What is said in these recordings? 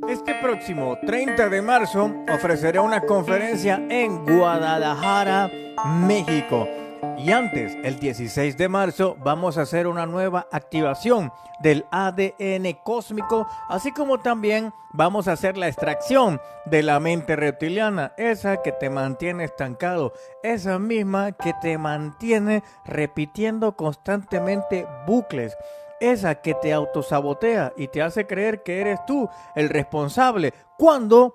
Este próximo 30 de marzo ofreceré una conferencia en Guadalajara, México. Y antes, el 16 de marzo, vamos a hacer una nueva activación del ADN cósmico, así como también vamos a hacer la extracción de la mente reptiliana, esa que te mantiene estancado, esa misma que te mantiene repitiendo constantemente bucles, esa que te autosabotea y te hace creer que eres tú el responsable, cuando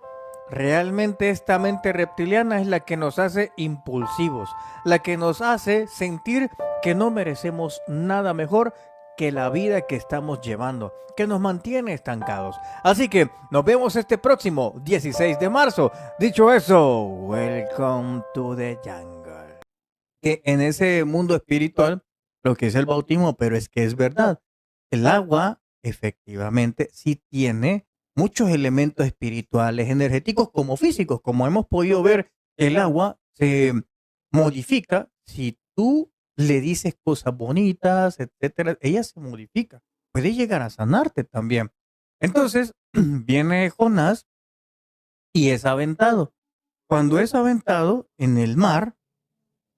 realmente esta mente reptiliana es la que nos hace impulsivos, la que nos hace sentir que no merecemos nada mejor que la vida que estamos llevando, que nos mantiene estancados. Así que nos vemos este próximo 16 de marzo. Dicho eso, welcome to the jungle. Que en ese mundo espiritual, lo que es el bautismo, pero es que es verdad, el agua efectivamente sí tiene muchos elementos espirituales, energéticos como físicos, como hemos podido ver, el agua se modifica si tú le dices cosas bonitas, etcétera, ella se modifica, puede llegar a sanarte también. Entonces, viene Jonás y es aventado. Cuando es aventado en el mar,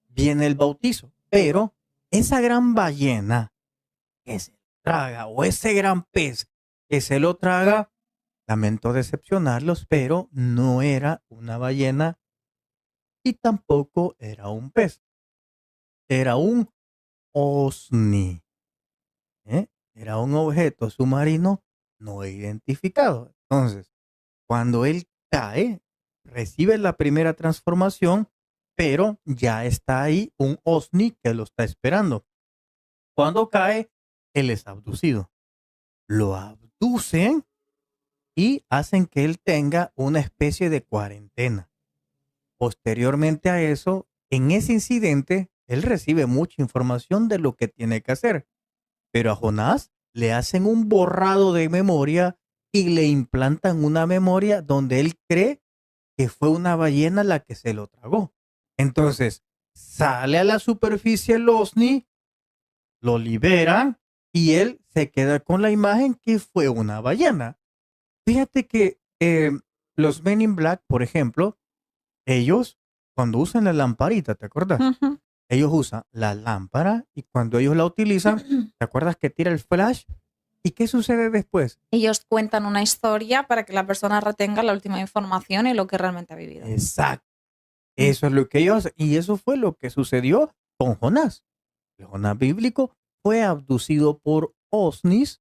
viene el bautizo, pero esa gran ballena que se lo traga o ese gran pez que se lo traga, lamento decepcionarlos, pero no era una ballena y tampoco era un pez, era un OSNI, ¿eh? Era un objeto submarino no identificado. Entonces, cuando él cae, recibe la primera transformación, pero ya está ahí un OSNI que lo está esperando. Cuando cae, él es abducido. Lo abducen y hacen que él tenga una especie de cuarentena. Posteriormente a eso, en ese incidente, él recibe mucha información de lo que tiene que hacer, pero a Jonás le hacen un borrado de memoria y le implantan una memoria donde él cree que fue una ballena la que se lo tragó. Entonces, sale a la superficie el OSNI, lo liberan y él se queda con la imagen que fue una ballena. Fíjate que los Men in Black, por ejemplo, ellos cuando usan la lamparita, ¿te acuerdas? Ujú. Ellos usan la lámpara y cuando ellos la utilizan, ¿te acuerdas que tira el flash? ¿Y qué sucede después? Ellos cuentan una historia para que la persona retenga la última información y lo que realmente ha vivido. Exacto. Mm. Eso es lo que ellos hacen. Y eso fue lo que sucedió con Jonás. El Jonás bíblico fue abducido por OSNIs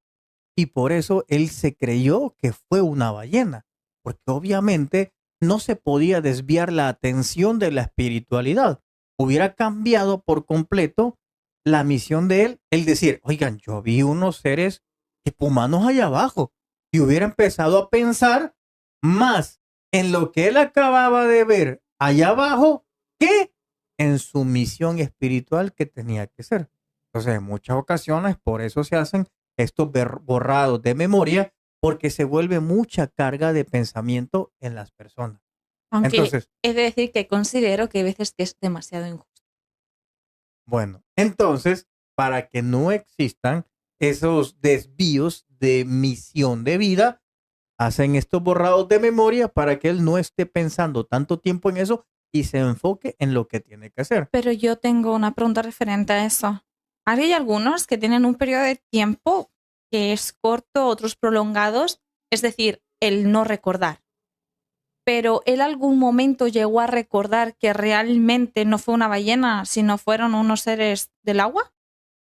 y por eso él se creyó que fue una ballena, porque obviamente no se podía desviar la atención de la espiritualidad. Hubiera cambiado por completo la misión de él, el decir, oigan, yo vi unos seres tipo humanos allá abajo, y hubiera empezado a pensar más en lo que él acababa de ver allá abajo que en su misión espiritual que tenía que ser. Entonces, en muchas ocasiones, por eso se hacen estos borrados de memoria, porque se vuelve mucha carga de pensamiento en las personas. Aunque Entonces, he de decir que considero que hay veces que es demasiado injusto. bueno, entonces, para que no existan esos desvíos de misión de vida, hacen estos borrados de memoria para que él no esté pensando tanto tiempo en eso y se enfoque en lo que tiene que hacer. Pero yo tengo una pregunta referente a eso. Hay algunos que tienen un periodo de tiempo que es corto, otros prolongados, es decir, el no recordar. Pero él algún momento llegó a recordar que realmente no fue una ballena, sino fueron unos seres del agua.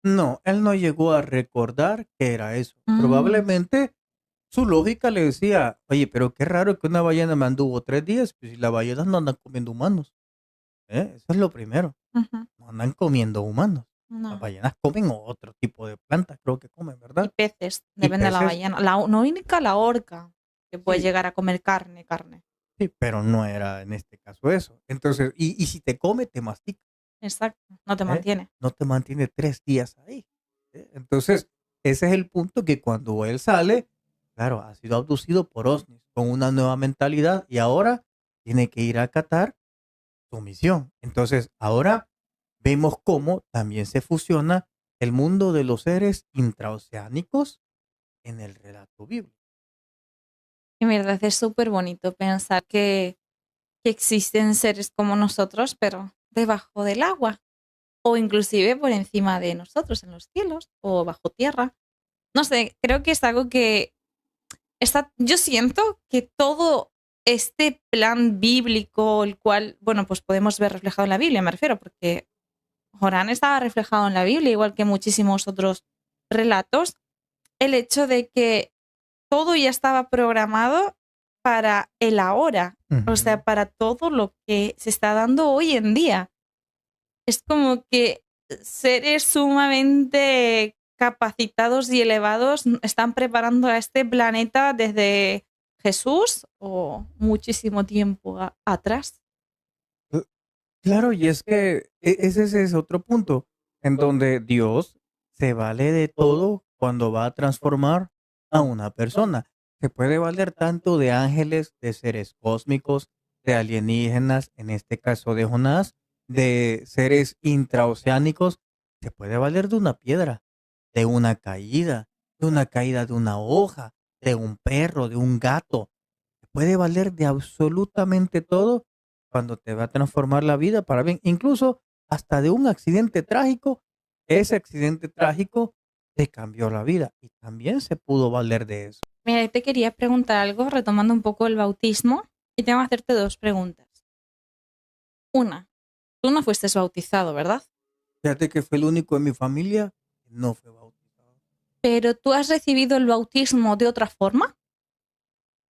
No, él no llegó a recordar que era eso. Mm, Probablemente su lógica le decía, oye, pero qué raro que una ballena me anduvo 3 días, pues si las ballenas no andan comiendo humanos. Eso es lo primero. ujú, No andan comiendo humanos. Las no. ballenas comen otro tipo de plantas, creo que comen, Y ¿verdad? peces, Y depende de la peces, ballena. No única la orca, que puede sí, llegar a comer carne, carne. sí, pero no era en este caso eso. Entonces, y si te come, te mastica, Exacto, no te ¿eh? mantiene. No te mantiene 3 días ahí. Entonces, ese es el punto que cuando él sale, claro, ha sido abducido por OSNIs con una nueva mentalidad y ahora tiene que ir a acatar su misión. Entonces, ahora vemos cómo también se fusiona el mundo de los seres intraoceánicos en el relato bíblico. En verdad es súper bonito pensar que existen seres como nosotros, pero debajo del agua, o inclusive por encima de nosotros, en los cielos, o bajo tierra. No sé, creo que es algo que yo siento que todo este plan bíblico, el cual, bueno, pues podemos ver reflejado en la Biblia, me refiero, porque Jorán estaba reflejado en la Biblia, igual que muchísimos otros relatos, el hecho de que todo ya estaba programado para el ahora, o Ujú. sea, para todo lo que se está dando hoy en día. Es como que seres sumamente capacitados y elevados están preparando a este planeta desde Jesús o muchísimo tiempo atrás. Cl- Claro, y es que ese es otro punto, en donde Dios se vale de todo cuando va a transformar a una persona. Se puede valer tanto de ángeles, de seres cósmicos, de alienígenas, en este caso de Jonás, de seres intraoceánicos. Se puede valer de una piedra, de una caída de una hoja, de un perro, de un gato. Se puede valer de absolutamente todo cuando te va a transformar la vida para bien, incluso hasta de un accidente trágico. Ese accidente trágico te cambió la vida y también se pudo valer de eso. Mira, yo te quería preguntar algo retomando un poco el bautismo y tengo que hacerte dos preguntas. Una, tú no fuiste bautizado, ¿verdad? Fíjate que fue el único en mi familia que no fue bautizado. Pero tú has recibido el bautismo de otra forma.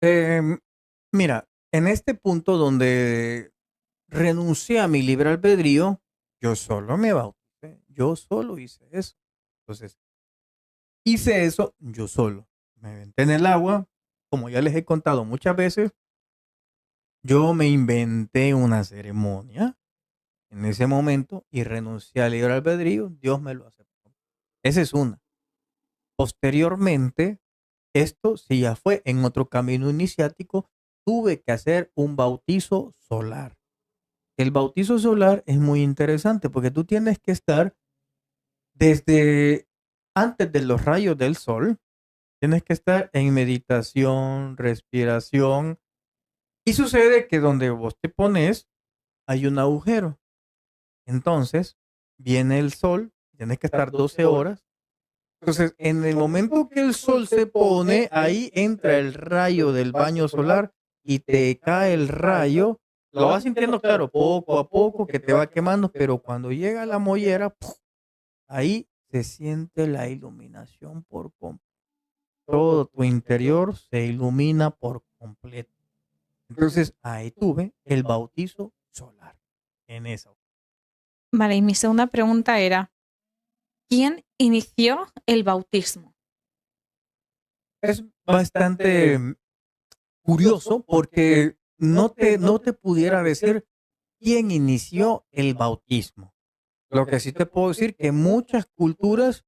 Em, Mira, en este punto donde renuncié a mi libre albedrío, yo solo me bauticé, yo solo hice eso. Entonces, hice eso yo solo. Me aventé en el agua, como ya les he contado muchas veces. Yo me inventé una ceremonia en ese momento y renuncié al libre albedrío. Dios me lo aceptó. Esa es una. Posteriormente, esto sí ya fue en otro camino iniciático, tuve que hacer un bautizo solar. El bautizo solar es muy interesante porque tú tienes que estar desde antes de los rayos del sol, tienes que estar en meditación, respiración, y sucede que donde vos te pones hay un agujero. Entonces, viene el sol, tienes que estar 12 horas. Entonces, en el momento que el sol se pone, ahí entra el rayo del baño solar y te cae el rayo. Lo vas sintiendo, claro, poco a poco que te va quemando, pero cuando llega la mollera, ¡puf!, ahí se siente la iluminación por completo. Todo tu interior se ilumina por completo. Entonces, ahí tuve el bautizo solar en esa. Vale, y mi segunda pregunta era, ¿quién inició el bautismo? Es bastante curioso porque no te pudiera decir quién inició el bautismo. Lo que sí te puedo decir que muchas culturas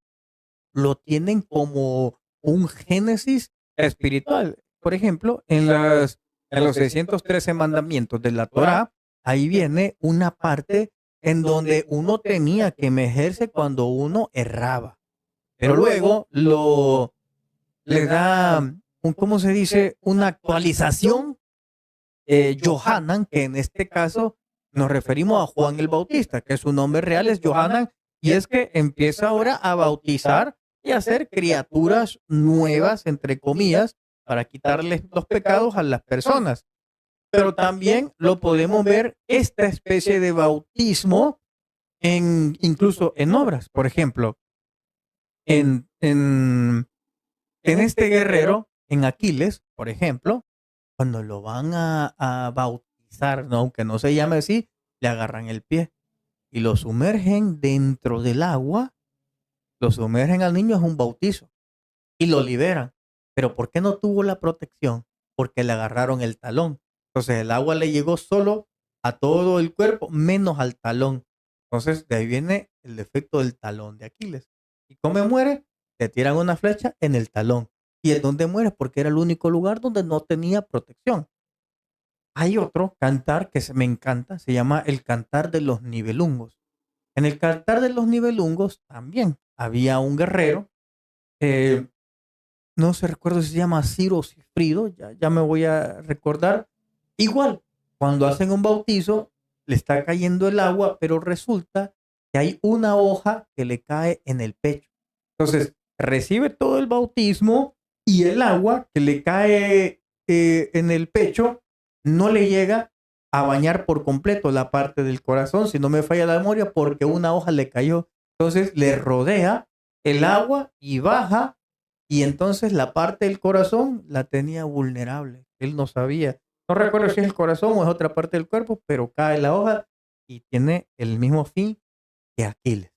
lo tienen como un génesis espiritual. Por ejemplo, en los 613 mandamientos de la Torá, ahí viene una parte en donde uno tenía que mejerse cuando uno erraba. Pero luego le da, ¿cómo se dice? Una actualización, Johanan, que en este caso nos referimos a Juan el Bautista, que su nombre real es Johanan, y es que empieza ahora a bautizar y a hacer criaturas nuevas, entre comillas, para quitarles los pecados a las personas. Pero también lo podemos ver esta especie de bautismo incluso en obras. Por ejemplo, en, en, en este guerrero, en Aquiles, por ejemplo, cuando lo van a bautizar, ¿no?, aunque no se llame así, le agarran el pie y lo sumergen dentro del agua, lo sumergen al niño, es un bautizo, y lo liberan. Pero ¿por qué no tuvo la protección? Porque le agarraron el talón. Entonces el agua le llegó solo a todo el cuerpo, menos al talón. Entonces de ahí viene el defecto del talón de Aquiles. ¿Y cómo muere? Le tiran una flecha en el talón. ¿Y es donde muere? Porque era el único lugar donde no tenía protección. Hay otro cantar que me encanta, se llama el cantar de los nivelungos. En el cantar de los nivelungos también había un guerrero, eh, no se recuerdo si se llama Ciro o Cifrido, ya me voy a recordar. Igual, cuando hacen un bautizo, le está cayendo el agua, pero resulta que hay una hoja que le cae en el pecho. Entonces, recibe todo el bautismo y el agua que le cae en el pecho no le llega a bañar por completo la parte del corazón, si no me falla la memoria, porque una hoja le cayó. Entonces, le rodea el agua y baja, y entonces la parte del corazón la tenía vulnerable. Él no sabía. No recuerdo si es el corazón o es otra parte del cuerpo, pero cae la hoja y tiene el mismo fin que Aquiles.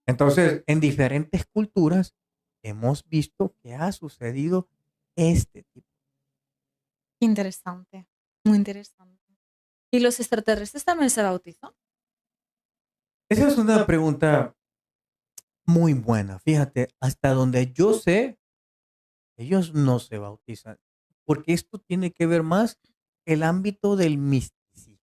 Entonces, en diferentes culturas hemos visto que ha sucedido este tipo. Interesante, muy interesante. ¿Y los extraterrestres también se bautizan? Esa es una pregunta muy buena. Fíjate, hasta donde yo sé, ellos no se bautizan, porque esto tiene que ver más el ámbito del misticismo.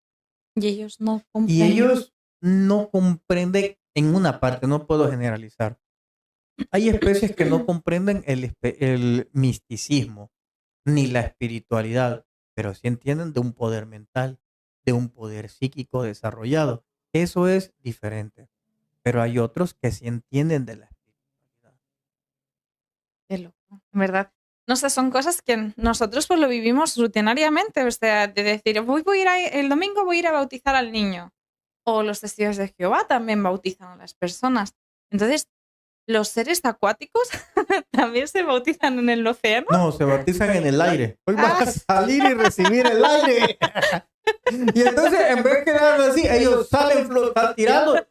Y ellos no Y comprenden. ellos no comprenden en una parte, no puedo generalizar. Hay especies que no comprenden el misticismo ni la espiritualidad, pero sí entienden de un poder mental, de un poder psíquico desarrollado. Eso es diferente. Pero hay otros que sí entienden de la espiritualidad. Qué loco, ¿verdad? No sé, son cosas que nosotros pues lo vivimos rutinariamente, o sea, de decir, voy a ir el domingo voy a ir a bautizar al niño. O los testigos de Jehová también bautizan a las personas. Entonces, ¿los seres acuáticos también se bautizan en el océano? No, se bautizan en el aire. Hoy vas a salir y recibir el aire. Y entonces, en vez de quedar así, ellos salen tirando,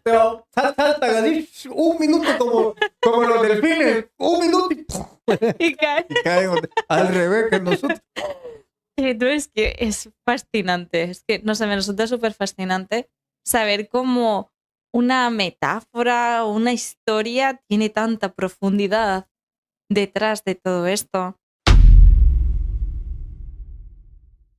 pero saltan así un minuto como los delfines. Un minuto Y caen. y caen al revés que nosotros. Entonces, que es fascinante. Es que, no sé, me resulta súper fascinante saber cómo una metáfora o una historia tiene tanta profundidad detrás de todo esto.